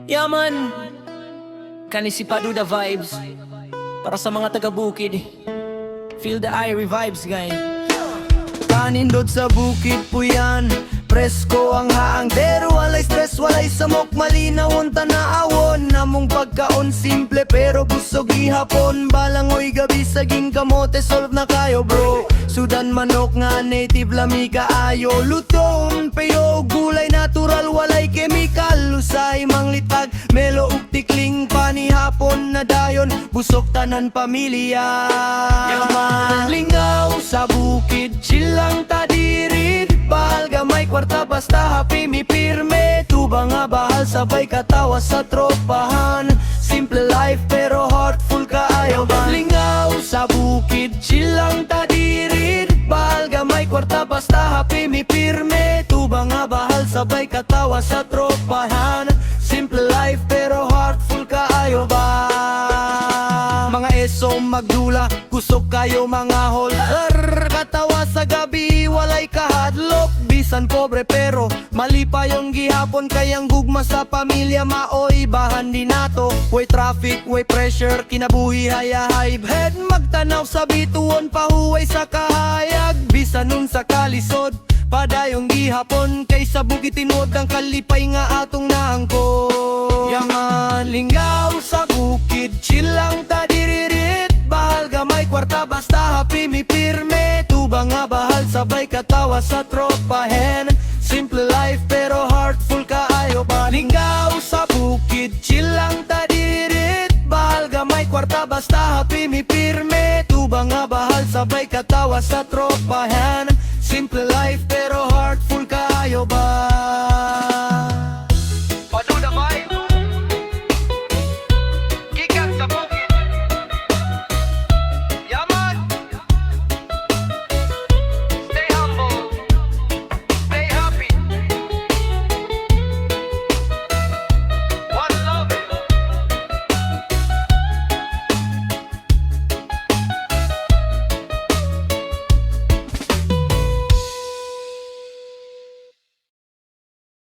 Yeah man, kani si Paduda vibes. Para sa mga taga Bukid, feel the airy vibes guy. Kanindot sa bukid po yan, presko ang haangdero. Walay stress, walay samok, malinaw ang tanaawon. Namong pagkaon simple pero busog ihapon. Balangoy gabi saging kamote, solve na kayo bro. Sudan manok nga native lami kaayo. Luton, payo, gulay natural, walay chemical. Usay manglitag, melo ug tikling panihapon na dayon. Busog tanan pamilya. Yaman, lingaw sa bukid, chill lang ta dirid. Bahal gamay kwarta basta happy mi pirme. Tuba nga bahal sabay katawa sa tropahan. Simple life pero heartful kaayo ba? Lingaw sa bukid, chill lang ta dirid. Bahal gamay kwarta basta happy mi pirme. Tuba nga bahal sabay katawa sa tropahan. Simple life pero heartful kaayo ba? Mga eso magdula, kusog kayo mga hol. Katawa sa gabi, walay kahadlok. Bisan pobre pero mali pa yung gihapon. Kayang gugma sa pamilya, maoy bahan din nato. Way traffic, way pressure, kinabuhi haya-hype head. Magtanaw sa bituon, pahuway sa kahayag. Bisan nun sa kalisod, padayong gihapon. Kaysa bukid tinuod ang kalipay nga atong naangkon. Yaman, lingaw sa bukid, chill lang ta diririt. Bahal gamay kwarta basta happy mi pirme. Tuba nga bahal sabay katawa sa tropahen. Simple life pero heartful kaayo ba? Lingaw sa bukid, chill lang ta diririt. Bahal gamay kwarta basta happy mi pirme. Tuba nga bahal sabay katawa sa tropahen.